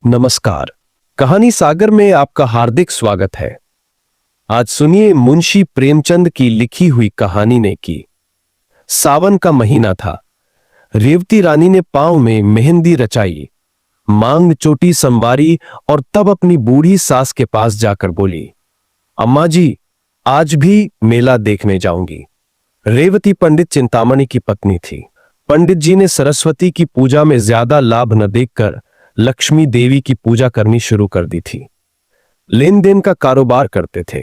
नमस्कार। कहानी सागर में आपका हार्दिक स्वागत है। आज सुनिए मुंशी प्रेमचंद की लिखी हुई कहानी ने की। सावन का महीना था। रेवती रानी ने पांव में मेहंदी रचाई, मांग चोटी संवारी और तब अपनी बूढ़ी सास के पास जाकर बोली, अम्मा जी, आज भी मेला देखने जाऊंगी। रेवती पंडित चिंतामणि की पत्नी थी। पंडित जी ने सरस्वती की पूजा में ज्यादा लाभ न देखकर लक्ष्मी देवी की पूजा करनी शुरू कर दी थी। लेन देन का कारोबार करते थे,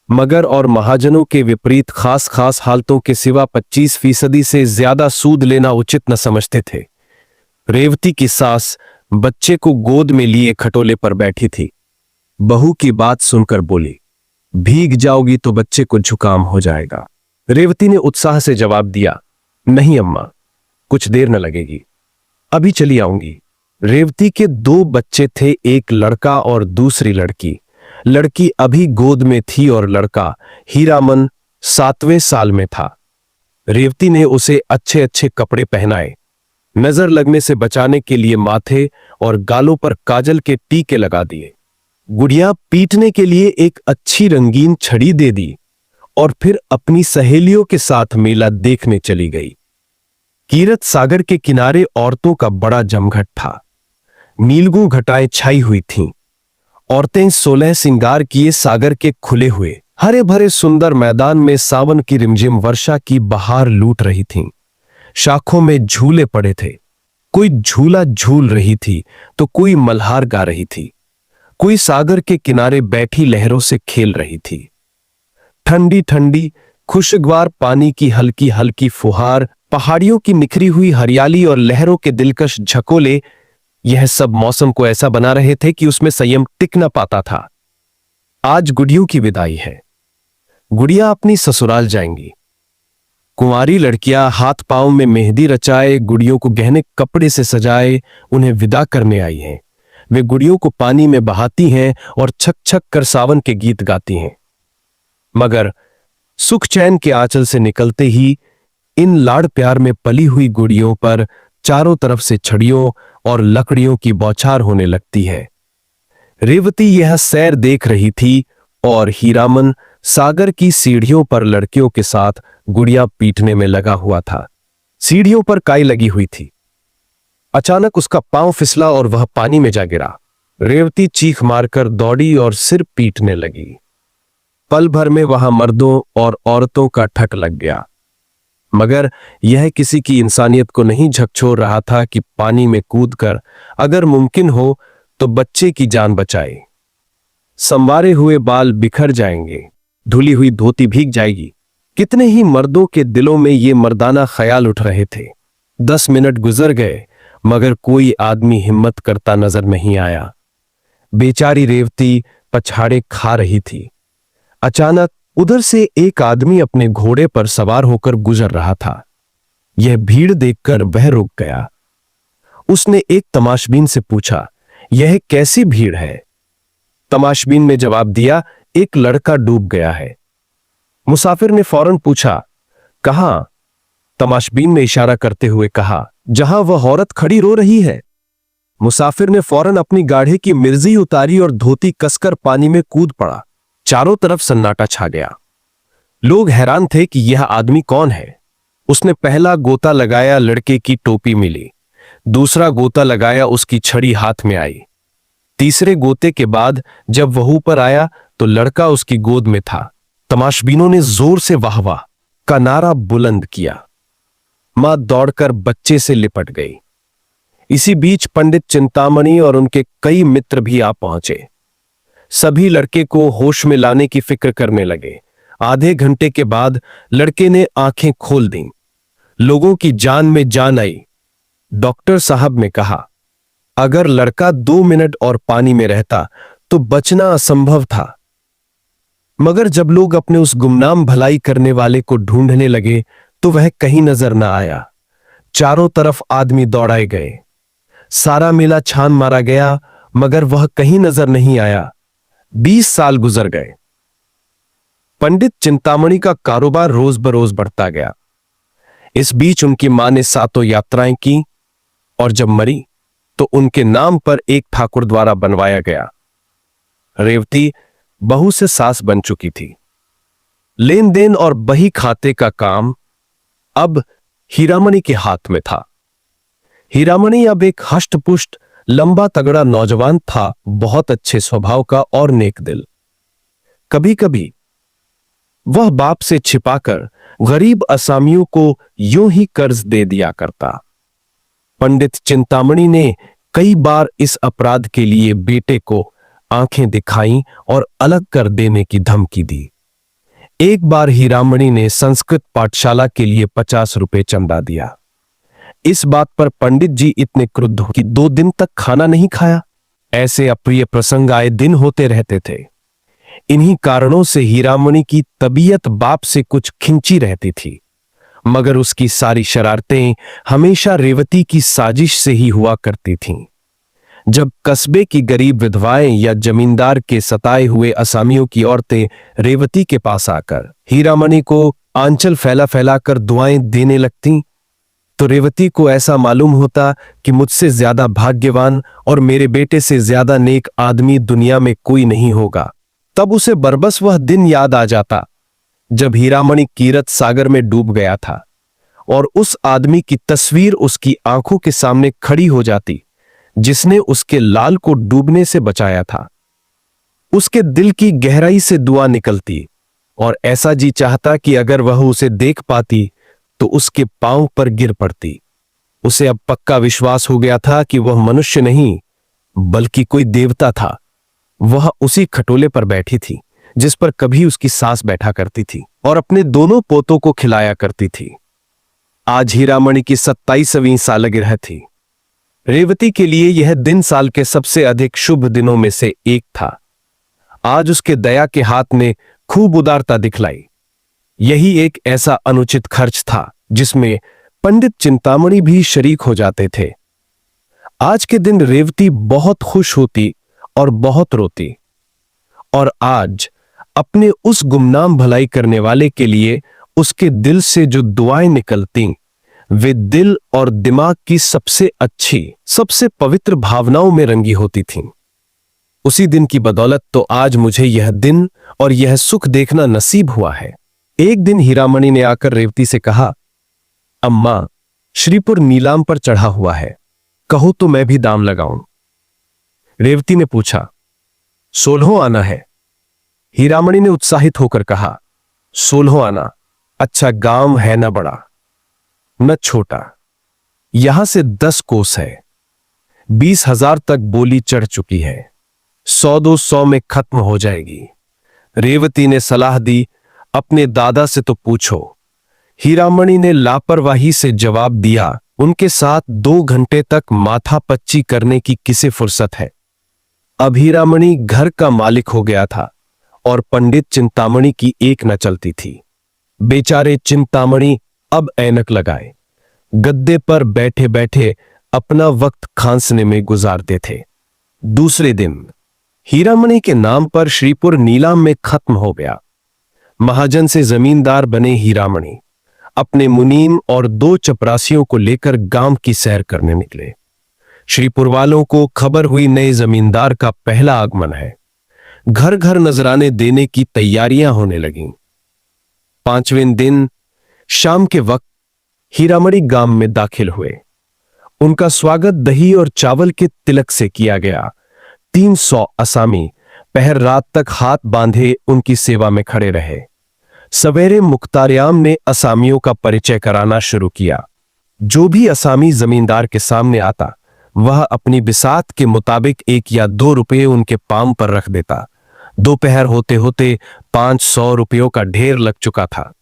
मगर और महाजनों के विपरीत खास खास हालतों के सिवा 25% से ज्यादा सूद लेना उचित न समझते थे। रेवती की सास बच्चे को गोद में लिए खटोले पर बैठी थी। बहू की बात सुनकर बोली, भीग जाओगी तो बच्चे को जुकाम हो जाएगा। रेवती ने उत्साह से जवाब दिया, नहीं अम्मा, कुछ देर न लगेगी, अभी चली आऊंगी। रेवती के 2 बच्चे थे, एक लड़का और दूसरी लड़की। लड़की अभी गोद में थी और लड़का हीरामन 7वें साल में था। रेवती ने उसे अच्छे अच्छे कपड़े पहनाए, नजर लगने से बचाने के लिए माथे और गालों पर काजल के टीके लगा दिए। गुड़िया पीटने के लिए एक अच्छी रंगीन छड़ी दे दी और फिर अपनी सहेलियों के साथ मेला देखने चली गई। कीरत सागर के किनारे औरतों का बड़ा जमघट था। नीलगू घटाएं छाई हुई थीं। औरतें 16 सिंगार किए सागर के खुले हुए हरे भरे सुंदर मैदान में सावन की रिमझिम वर्षा की बहार लूट रही थीं। शाखों में झूले पड़े थे। कोई झूला झूल रही थी तो कोई मल्हार गा रही थी। कोई सागर के किनारे बैठी लहरों से खेल रही थी। ठंडी ठंडी खुशगवार पानी की हल्की हल्की फुहार, पहाड़ियों की निखरी हुई हरियाली और लहरों के दिलकश झकोले, यह सब मौसम को ऐसा बना रहे थे कि उसमें संयम टिक न पाता था। आज गुड़ियों की विदाई है। गुड़िया अपनी ससुराल जाएंगी। कुंवारी लड़कियां हाथ पांव में मेहंदी रचाए, गुड़ियों को गहने कपड़े से सजाए उन्हें विदा करने आई हैं। वे गुड़ियों को पानी में बहाती हैं और छक छक कर सावन के गीत गाती हैं। मगर सुख चैन के आंचल से निकलते ही इन लाड़ प्यार में पली हुई गुड़ियों पर चारों तरफ से छड़ियों और लकड़ियों की बौछार होने लगती है। रेवती यह सैर देख रही थी और हीरामन सागर की सीढ़ियों पर लड़कियों के साथ गुड़िया पीटने में लगा हुआ था। सीढ़ियों पर काई लगी हुई थी। अचानक उसका पांव फिसला और वह पानी में जा गिरा। रेवती चीख मारकर दौड़ी और सिर पीटने लगी। पल भर में वहां मर्दों और औरतों का ठक लग गया, मगर यह किसी की इंसानियत को नहीं झकझोर रहा था कि पानी में कूदकर अगर मुमकिन हो तो बच्चे की जान बचाए। संवारे हुए बाल बिखर जाएंगे, धुली हुई धोती भीग जाएगी। कितने ही मर्दों के दिलों में ये मर्दाना ख्याल उठ रहे थे। 10 मिनट गुजर गए, मगर कोई आदमी हिम्मत करता नजर नहीं आया। बेचारी रेवती पछाड़े खा रही थी। अचानक उधर से एक आदमी अपने घोड़े पर सवार होकर गुजर रहा था। यह भीड़ देखकर वह रुक गया। उसने एक तमाशबीन से पूछा, यह कैसी भीड़ है? तमाशबीन ने जवाब दिया, एक लड़का डूब गया है। मुसाफिर ने फौरन पूछा, कहां? तमाशबीन ने इशारा करते हुए कहा, जहां वह औरत खड़ी रो रही है। मुसाफिर ने फौरन अपनी गाढ़े की मिर्जी उतारी और धोती कसकर पानी में कूद पड़ा। चारों तरफ सन्नाटा छा गया। लोग हैरान थे कि यह आदमी कौन है। उसने पहला गोता लगाया, लड़के की टोपी मिली। दूसरा गोता लगाया, उसकी छड़ी हाथ में आई। तीसरे गोते के बाद जब वह ऊपर आया तो लड़का उसकी गोद में था। तमाशबीनों ने जोर से वाह वाह का नारा बुलंद किया। मां दौड़कर बच्चे से लिपट गई। इसी बीच पंडित चिंतामणि और उनके कई मित्र भी आ पहुंचे। सभी लड़के को होश में लाने की फिक्र करने लगे। आधे घंटे के बाद लड़के ने आंखें खोल दी। लोगों की जान में जान आई। डॉक्टर साहब ने कहा, अगर लड़का 2 मिनट और पानी में रहता तो बचना असंभव था। मगर जब लोग अपने उस गुमनाम भलाई करने वाले को ढूंढने लगे तो वह कहीं नजर न आया। चारों तरफ आदमी दौड़ाए गए। सारा मेला छान मारा गया, मगर वह कहीं नजर नहीं आया। 20 साल गुजर गए। पंडित चिंतामणि का कारोबार रोज बरोज बढ़ता गया। इस बीच उनकी मां ने 7 यात्राएं की और जब मरी तो उनके नाम पर एक ठाकुर द्वारा बनवाया गया। रेवती बहू से सास बन चुकी थी। लेन देन और बही खाते का काम अब हीरामणि के हाथ में था। हीरामणि अब एक हष्टपुष्ट लंबा तगड़ा नौजवान था, बहुत अच्छे स्वभाव का और नेक दिल। कभी कभी वह बाप से छिपाकर गरीब असामियों को यूं ही कर्ज दे दिया करता। पंडित चिंतामणि ने कई बार इस अपराध के लिए बेटे को आंखें दिखाई और अलग कर देने की धमकी दी। एक बार हीरामणि ने संस्कृत पाठशाला के लिए 50 रुपए चंदा दिया। इस बात पर पंडित जी इतने क्रुद्ध कि 2 दिन तक खाना नहीं खाया। ऐसे अप्रिय प्रसंग आए दिन होते रहते थे। इन्हीं कारणों से हीरामणि की तबीयत बाप से कुछ खिंची रहती थी, मगर उसकी सारी शरारतें हमेशा रेवती की साजिश से ही हुआ करती थीं। जब कस्बे की गरीब विधवाएं या जमींदार के सताए हुए असामियों की औरतें रेवती के पास आकर हीरामणि को आंचल फैला फैला कर दुआएं देने लगतीं, तो रेवती को ऐसा मालूम होता कि मुझसे ज्यादा भाग्यवान और मेरे बेटे से ज्यादा नेक आदमी दुनिया में कोई नहीं होगा। तब उसे बरबस वह दिन याद आ जाता जब हीरामणि कीरत सागर में डूब गया था और उस आदमी की तस्वीर उसकी आंखों के सामने खड़ी हो जाती जिसने उसके लाल को डूबने से बचाया था। उसके दिल की गहराई से दुआ निकलती और ऐसा जी चाहता कि अगर वह उसे देख पाती तो उसके पांव पर गिर पड़ती। उसे अब पक्का विश्वास हो गया था कि वह मनुष्य नहीं बल्कि कोई देवता था। वह उसी खटोले पर बैठी थी जिस पर कभी उसकी सास बैठा करती थी और अपने दोनों पोतों को खिलाया करती थी। आज हीरामणि की 27वीं सालगिरह थी। रेवती के लिए यह दिन साल के सबसे अधिक शुभ दिनों में से एक था। आज उसके दया के हाथ ने खूब उदारता दिखलाई। यही एक ऐसा अनुचित खर्च था जिसमें पंडित चिंतामणि भी शरीक हो जाते थे। आज के दिन रेवती बहुत खुश होती और बहुत रोती, और आज अपने उस गुमनाम भलाई करने वाले के लिए उसके दिल से जो दुआएं निकलती वे दिल और दिमाग की सबसे अच्छी, सबसे पवित्र भावनाओं में रंगी होती थीं। उसी दिन की बदौलत तो आज मुझे यह दिन और यह सुख देखना नसीब हुआ है। एक दिन हीरामणि ने आकर रेवती से कहा, अम्मा, श्रीपुर नीलाम पर चढ़ा हुआ है, कहो तो मैं भी दाम लगाऊं। रेवती ने पूछा, 16 आना है? हीरामणि ने उत्साहित होकर कहा, 16 आना? अच्छा, गांव है ना बड़ा न छोटा, यहां से 10 कोस है, 20,000 तक बोली चढ़ चुकी है, 100-200 में खत्म हो जाएगी। रेवती ने सलाह दी, अपने दादा से तो पूछो। हीरामणि ने लापरवाही से जवाब दिया, उनके साथ 2 घंटे तक माथा पच्ची करने की किसे फुर्सत है। अब हीरामणि घर का मालिक हो गया था और पंडित चिंतामणि की एक न चलती थी। बेचारे चिंतामणि अब ऐनक लगाए गद्दे पर बैठे बैठे अपना वक्त खांसने में गुजारते थे। दूसरे दिन हीरामणि के नाम पर श्रीपुर नीलाम में खत्म हो गया। महाजन से जमींदार बने हीरामणि अपने मुनीम और 2 चपरासियों को लेकर गांव की सैर करने निकले। श्रीपुर वालों को खबर हुई नए जमींदार का पहला आगमन है। घर घर नजराने देने की तैयारियां होने लगीं। 5वें दिन शाम के वक्त हीरामणि गांव में दाखिल हुए। उनका स्वागत दही और चावल के तिलक से किया गया। 300 असामी पहर रात तक हाथ बांधे उनकी सेवा में खड़े रहे। सवेरे मुख्तारियाम ने असामियों का परिचय कराना शुरू किया। जो भी असामी जमींदार के सामने आता वह अपनी बिसात के मुताबिक 1 या 2 रुपये उनके पाम पर रख देता। दोपहर होते होते 500 रुपयों का ढेर लग चुका था।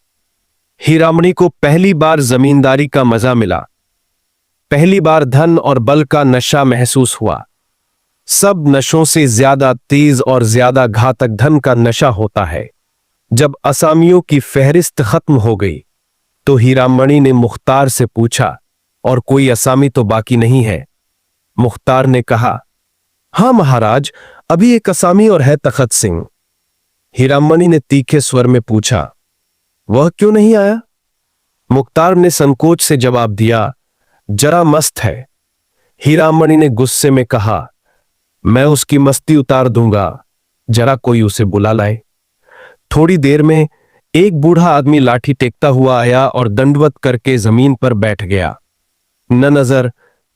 हीरामणि को पहली बार जमींदारी का मजा मिला। पहली बार धन और बल का नशा महसूस हुआ। सब नशों से ज्यादा तेज और ज्यादा घातक धन का नशा होता है। जब असामियों की फहरिस्त खत्म हो गई तो हीरामणि ने मुख्तार से पूछा, और कोई असामी तो बाकी नहीं है? मुख्तार ने कहा, हां महाराज, अभी एक असामी और है तखत सिंह। हीरामणि ने तीखे स्वर में पूछा, वह क्यों नहीं आया? मुख्तार ने संकोच से जवाब दिया, जरा मस्त है, हीरामणि ने गुस्से में कहा, मैं उसकी मस्ती उतार दूंगा, जरा कोई उसे बुला लाए। थोड़ी देर में एक बूढ़ा आदमी लाठी टेकता हुआ आया और दंडवत करके जमीन पर बैठ गया। न नजर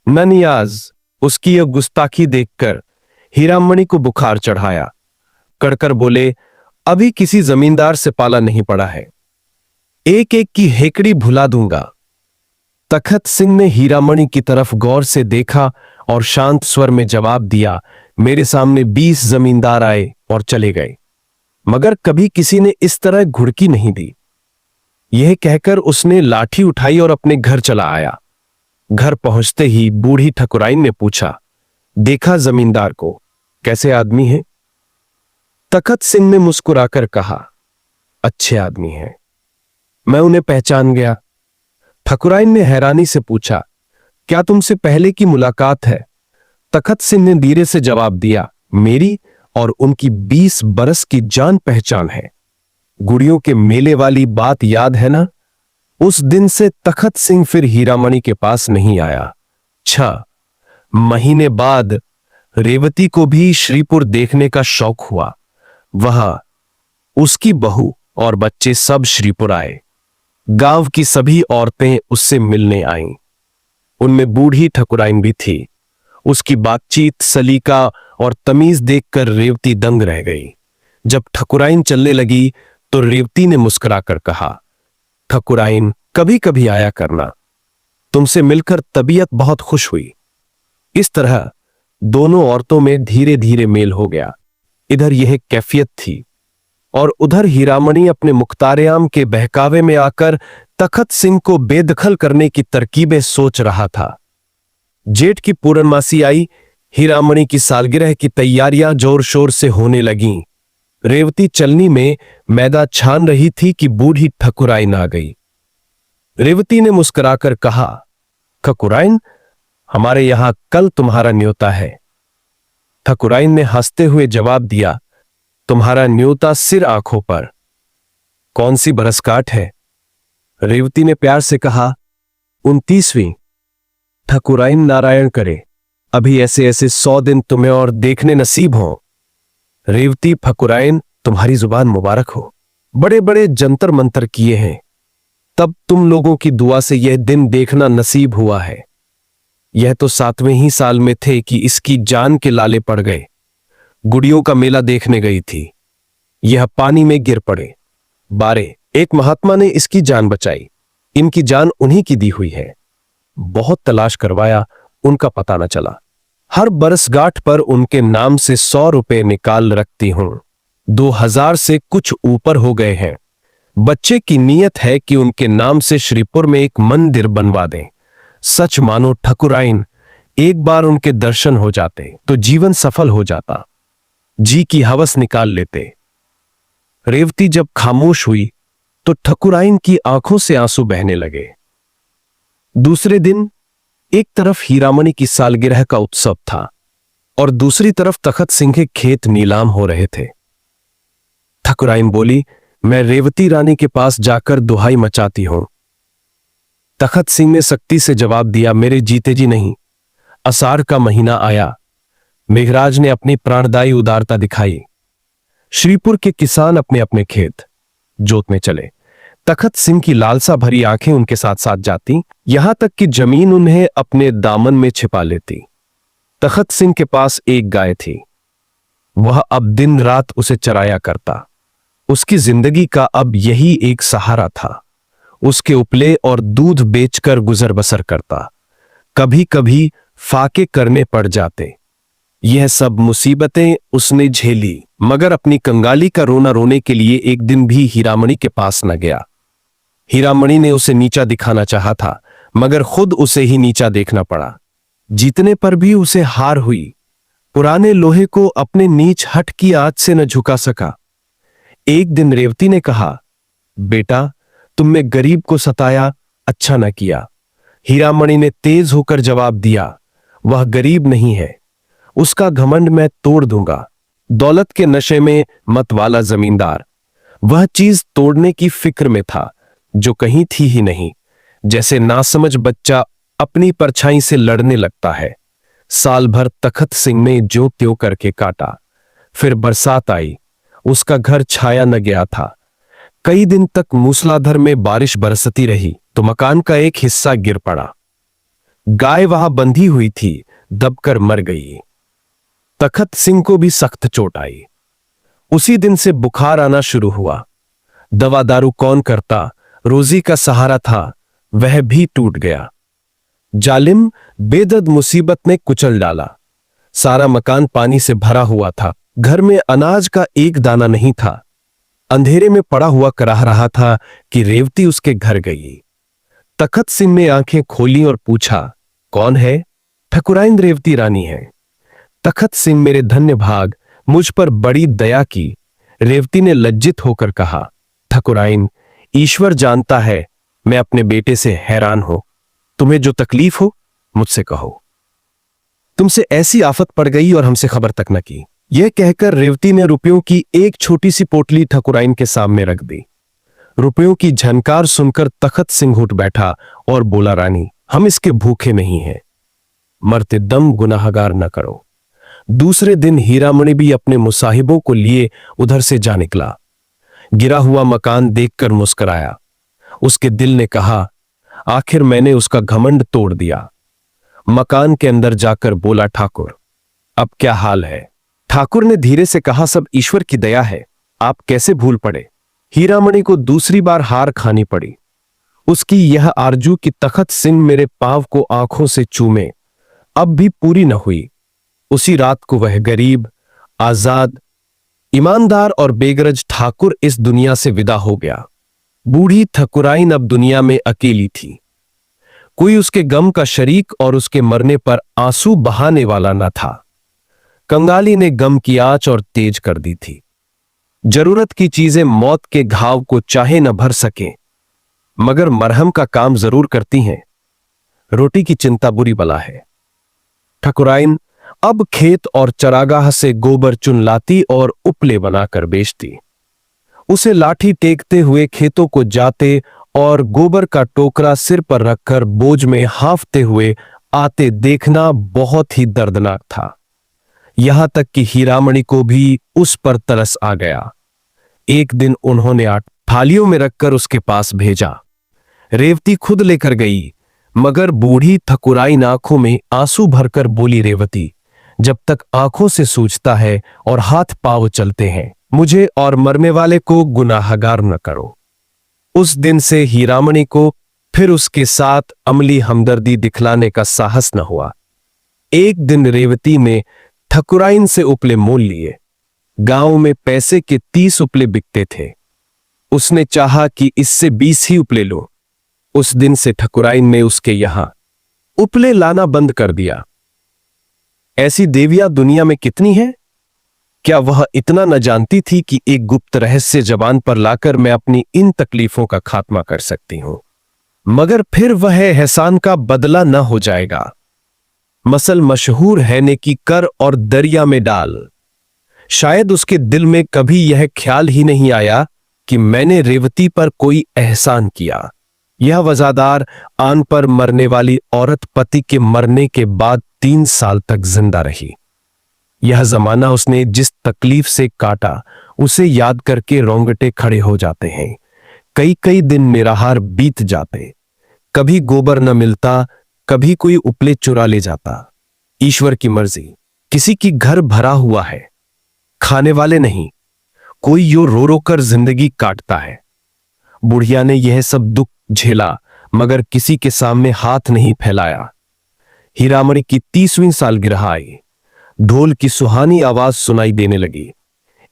न नियाज। उसकी यह गुस्ताखी देखकर हीरामणि को बुखार चढ़ाया। कड़कर बोले, अभी किसी जमींदार से पाला नहीं पड़ा है, एक एक की हेकड़ी भुला दूंगा। तखत सिंह ने हीरामणि की तरफ गौर से देखा और शांत स्वर में जवाब दिया, मेरे सामने 20 जमींदार आए और चले गए, मगर कभी किसी ने इस तरह घुड़की नहीं दी। यह कहकर उसने लाठी उठाई और अपने घर चला आया। घर पहुंचते ही बूढ़ी ठकुराइन ने पूछा, देखा जमींदार को, कैसे आदमी है? तखत सिंह ने मुस्कुराकर कहा, अच्छे आदमी हैं, मैं उन्हें पहचान गया। ठकुराइन ने हैरानी से पूछा, क्या तुमसे पहले की मुलाकात है? तखत सिंह ने धीरे से जवाब दिया, मेरी और उनकी 20 बरस की जान पहचान है। गुड़ियों के मेले वाली बात याद है ना? उस दिन से तखत सिंह फिर हीरामणि के पास नहीं आया। 6 महीने बाद रेवती को भी श्रीपुर देखने का शौक हुआ। वहां उसकी बहू और बच्चे सब श्रीपुर आए। गांव की सभी औरतें उससे मिलने आईं। उनमें बूढ़ी ठकुराइन भी थी। उसकी बातचीत, सलीका और तमीज देखकर रेवती दंग रह गई। जब ठकुराइन चलने लगी तो रेवती ने मुस्कुराकर कहा, ठकुराइन, कभी कभी आया करना, तुमसे मिलकर तबीयत बहुत खुश हुई। इस तरह दोनों औरतों में धीरे धीरे मेल हो गया। इधर यह कैफियत थी और उधर हीरामणि अपने मुख्तारेआम के बहकावे में आकर तखत सिंह को बेदखल करने की तरकीबें सोच रहा था। जेठ की पूर्णमासी आई। हीरामणि की सालगिरह की तैयारियां जोर शोर से होने लगीं। रेवती चलनी में मैदा छान रही थी कि बूढ़ी ठकुराइन आ गई। रेवती ने मुस्कुराकर कहा, ठकुराइन, हमारे यहां कल तुम्हारा न्योता है। ठकुराइन ने हंसते हुए जवाब दिया, तुम्हारा न्योता सिर आंखों पर। कौन सी बरसगांठ है? रेवती ने प्यार से कहा, 29वीं। ठकुराइन नारायण करे, अभी ऐसे ऐसे 100 दिन तुम्हें और देखने नसीब हों। रेवती, ठकुराइन, तुम्हारी जुबान मुबारक हो। बड़े बड़े जंतर मंतर किए हैं, तब तुम लोगों की दुआ से यह दिन देखना नसीब हुआ है। यह तो 7वें ही साल में थे कि इसकी जान के लाले पड़ गए। गुड़ियों का मेला देखने गई थी, यह पानी में गिर पड़े। बारे एक महात्मा ने इसकी जान बचाई। इनकी जान उन्हीं की दी हुई है। बहुत तलाश करवाया, उनका पता न चला। हर बरसगांठ पर उनके नाम से 100 रुपए निकाल रखती हूं। 2000 से कुछ ऊपर हो गए हैं। बच्चे की नीयत है कि उनके नाम से श्रीपुर में एक मंदिर बनवा दें। सच मानो ठकुराइन, एक बार उनके दर्शन हो जाते तो जीवन सफल हो जाता। जी की हवस निकाल लेते। रेवती जब खामोश हुई तो ठकुराइन की आंखों से आंसू बहने लगे। दूसरे दिन एक तरफ हीरामणि की सालगिरह का उत्सव था और दूसरी तरफ तखत सिंह के खेत नीलाम हो रहे थे। ठकुराइन बोली, मैं रेवती रानी के पास जाकर दुहाई मचाती हूं। तखत सिंह ने सख्ती से जवाब दिया, मेरे जीते जी नहीं। आषाढ़ का महीना आया। मेघराज ने अपनी प्राणदायी उदारता दिखाई। श्रीपुर के किसान अपने अपने खेत जोतने चले। तखत सिंह की लालसा भरी आंखें उनके साथ साथ जाती, यहां तक कि जमीन उन्हें अपने दामन में छिपा लेती। तखत सिंह के पास एक गाय थी। वह अब दिन रात उसे चराया करता। उसकी जिंदगी का अब यही एक सहारा था। उसके उपले और दूध बेचकर गुजर बसर करता। कभी कभी फाके करने पड़ जाते। यह सब मुसीबतें उसने झेली, मगर अपनी कंगाली का रोना रोने के लिए एक दिन भी हीरामणि के पास न गया। हीरामणि ने उसे नीचा दिखाना चाहा था, मगर खुद उसे ही नीचा देखना पड़ा। जीतने पर भी उसे हार हुई। पुराने लोहे को अपने नीच हट की आंच से न झुका सका। एक दिन रेवती ने कहा, बेटा, तुमने गरीब को सताया, अच्छा न किया। हीरामणि ने तेज होकर जवाब दिया, वह गरीब नहीं है, उसका घमंड मैं तोड़ दूंगा। दौलत के नशे में मत वाला जमींदार वह चीज तोड़ने की फिक्र में था जो कहीं थी ही नहीं। जैसे नासमझ बच्चा अपनी परछाई से लड़ने लगता है, साल भर तखत सिंह ने ज्यों त्यों करके काटा। फिर बरसात आई, उसका घर छाया न गया था। कई दिन तक मूसलाधार में बारिश बरसती रही तो मकान का एक हिस्सा गिर पड़ा। गाय वहां बंधी हुई थी, दबकर मर गई। तखत सिंह को भी सख्त चोट आई। उसी दिन से बुखार आना शुरू हुआ। दवा दारू कौन करता, रोजी का सहारा था वह भी टूट गया। जालिम बेदर्द मुसीबत ने कुचल डाला। सारा मकान पानी से भरा हुआ था। घर में अनाज का एक दाना नहीं था। अंधेरे में पड़ा हुआ कराह रहा था कि रेवती उसके घर गई। तखत सिंह ने आंखें खोली और पूछा, कौन है? ठकुराइन रेवती रानी है। तखत सिंह, मेरे धन्य भाग, मुझ पर बड़ी दया की। रेवती ने लज्जित होकर कहा, ठकुराइन, ईश्वर जानता है मैं अपने बेटे से हैरान हूं। तुम्हें जो तकलीफ हो मुझसे कहो। तुमसे ऐसी आफत पड़ गई और हमसे खबर तक न की। यह कहकर रेवती ने रुपयों की एक छोटी सी पोटली ठकुराइन के सामने रख दी। रुपयों की झनकार सुनकर तखत सिंह उठ बैठा और बोला, रानी, हम इसके भूखे नहीं हैं। मरते दम गुनाहगार न करो। दूसरे दिन हीरामणि भी अपने मुसाहिबों को लिए उधर से जा निकला। गिरा हुआ मकान देखकर मुस्कुराया। उसके दिल ने कहा, आखिर मैंने उसका घमंड तोड़ दिया। मकान के अंदर जाकर बोला, ठाकुर, अब क्या हाल है? ठाकुर ने धीरे से कहा, सब ईश्वर की दया है, आप कैसे भूल पड़े। हीरामणि को दूसरी बार हार खानी पड़ी। उसकी यह आरजू कि तखत सिंह मेरे पांव को आंखों से चूमे अब भी पूरी न हुई। उसी रात को वह गरीब, आजाद, ईमानदार और बेगरज ठाकुर इस दुनिया से विदा हो गया। बूढ़ी ठकुराइन अब दुनिया में अकेली थी। कोई उसके गम का शरीक और उसके मरने पर आंसू बहाने वाला न था। कंगाली ने गम की आंच और तेज कर दी थी। जरूरत की चीजें मौत के घाव को चाहे न भर सके, मगर मरहम का काम जरूर करती हैं। रोटी की चिंता बुरी बला है। ठकुराइन अब खेत और चरागाह से गोबर चुन लाती और उपले बनाकर बेचती। उसे लाठी टेकते हुए खेतों को जाते और गोबर का टोकरा सिर पर रखकर बोझ में हांफते हुए आते देखना बहुत ही दर्दनाक था। यहां तक कि हीरामणि को भी उस पर तरस आ गया। एक दिन उन्होंने 8 थालियों में रखकर उसके पास भेजा। रेवती खुद लेकर गई, मगर बूढ़ी ठकुराइन आंखों में आंसू भरकर बोली, रेवती, जब तक आंखों से सूझता है और हाथ पांव चलते हैं, मुझे और मरने वाले को गुनाहगार न करो। उस दिन से हीरामणि को फिर उसके साथ अमली हमदर्दी दिखलाने का साहस न हुआ। एक दिन रेवती ने ठकुराइन से उपले मोल लिए। गांव में पैसे के 30 उपले बिकते थे। उसने चाहा कि इससे 20 ही उपले लो। उस दिन से ठकुराइन ने उसके यहां उपले लाना बंद कर दिया। ऐसी देवियां दुनिया में कितनी हैं? क्या वह इतना न जानती थी कि एक गुप्त रहस्य जबान पर लाकर मैं अपनी इन तकलीफों का खात्मा कर सकती हूं, मगर फिर वह एहसान का बदला न हो जाएगा। मसल मशहूर है ने की कर और दरिया में डाल। शायद उसके दिल में कभी यह ख्याल ही नहीं आया कि मैंने रेवती पर कोई एहसान किया। यह वजादार आन पर मरने वाली औरत पति के मरने के बाद 3 साल तक जिंदा रही। यह जमाना उसने जिस तकलीफ से काटा, उसे याद करके रोंगटे खड़े हो जाते हैं। कई कई दिन निराहार बीत जाते। कभी गोबर न मिलता, कभी कोई उपले चुरा ले जाता। ईश्वर की मर्जी। किसी की घर भरा हुआ है, खाने वाले नहीं। कोई यो रो रो कर जिंदगी काटता है। बुढ़िया ने यह सब दुख झेला, मगर किसी के सामने हाथ नहीं फैलाया। हीरामणि की 30वीं सालगिरह आई। ढोल की सुहानी आवाज सुनाई देने लगी।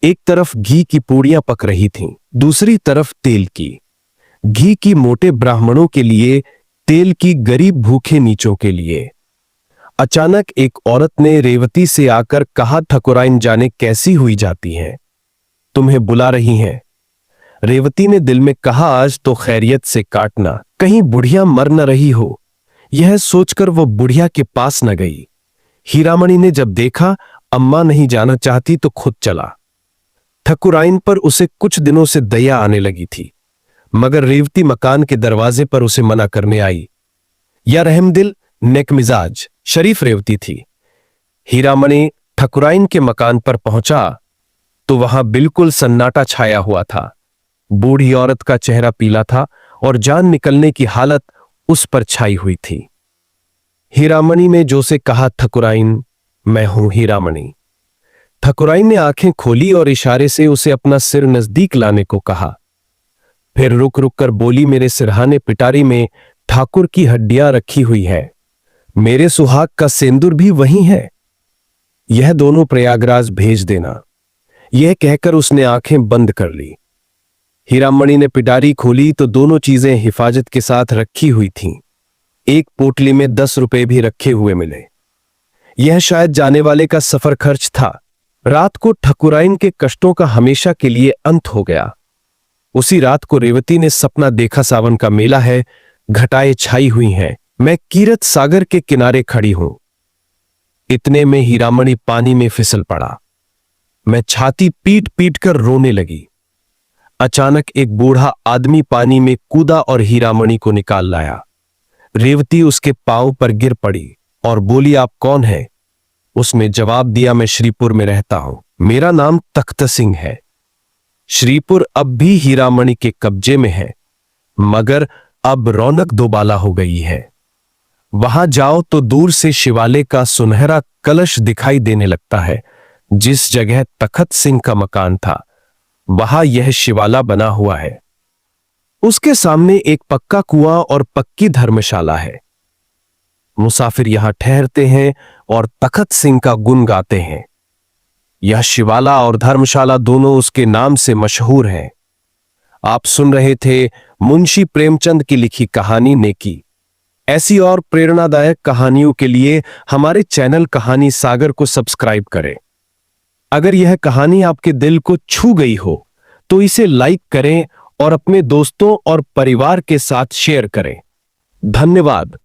एक तरफ घी की पूड़ियां पक रही थीं, दूसरी तरफ तेल की। घी की मोटे ब्राह्मणों के लिए, तेल की गरीब भूखे नीचों के लिए। अचानक एक औरत ने रेवती से आकर कहा, ठकुराइन जाने कैसी हुई जाती हैं, तुम्हें बुला रही हैं। रेवती ने दिल में कहा, आज तो खैरियत से काटना, कहीं बुढ़िया मर न रही हो। यह सोचकर वो बुढ़िया के पास न गई। हीरामणि ने जब देखा अम्मा नहीं जाना चाहती तो खुद चला। ठकुराइन पर उसे कुछ दिनों से दया आने लगी थी, मगर रेवती मकान के दरवाजे पर उसे मना करने आई। यह रहमदिल, नेक मिजाज, शरीफ रेवती थी। हीरामणि ठकुराइन के मकान पर पहुंचा तो वहां बिल्कुल सन्नाटा छाया हुआ था। बूढ़ी औरत का चेहरा पीला था और जान निकलने की हालत उस पर छाई हुई थी। हीरामणि ने जो से कहा, ठकुराइन, मैं हूं हीरामणि। ठकुराइन ने आंखें खोली और इशारे से उसे अपना सिर नजदीक लाने को कहा। फिर रुक रुक कर बोली, मेरे सिरहाने पिटारी में ठाकुर की हड्डियां रखी हुई है। मेरे सुहाग का सिंदूर भी वही है। यह दोनों प्रयागराज भेज देना। यह कहकर उसने आंखें बंद कर ली। हीरामणि ने पिटारी खोली तो दोनों चीजें हिफाजत के साथ रखी हुई थीं। एक पोटली में 10 रुपए भी रखे हुए मिले। यह शायद जाने वाले का सफर खर्च था। रात को ठकुराइन के कष्टों का हमेशा के लिए अंत हो गया। उसी रात को रेवती ने सपना देखा, सावन का मेला है, घटाएं छाई हुई हैं, मैं कीरत सागर के किनारे खड़ी हूं। इतने में हीरामणि पानी में फिसल पड़ा। मैं छाती पीट पीट कर रोने लगी। अचानक एक बूढ़ा आदमी पानी में कूदा और हीरामणि को निकाल लाया। रेवती उसके पांव पर गिर पड़ी और बोली, आप कौन है? उसने जवाब दिया, मैं श्रीपुर में रहता हूं, मेरा नाम तख्त सिंह है। श्रीपुर अब भी हीरामणि के कब्जे में है, मगर अब रौनक दोबाला हो गई है। वहां जाओ तो दूर से शिवालय का सुनहरा कलश दिखाई देने लगता है। जिस जगह तखत सिंह का मकान था वहां यह शिवाला बना हुआ है। उसके सामने एक पक्का कुआं और पक्की धर्मशाला है। मुसाफिर यहां ठहरते हैं और तखत सिंह का गुण गाते हैं। यह शिवाला और धर्मशाला दोनों उसके नाम से मशहूर हैं। आप सुन रहे थे मुंशी प्रेमचंद की लिखी कहानी नेकी। ऐसी और प्रेरणादायक कहानियों के लिए हमारे चैनल कहानी सागर को सब्सक्राइब करें। अगर यह कहानी आपके दिल को छू गई हो तो इसे लाइक करें और अपने दोस्तों और परिवार के साथ शेयर करें। धन्यवाद।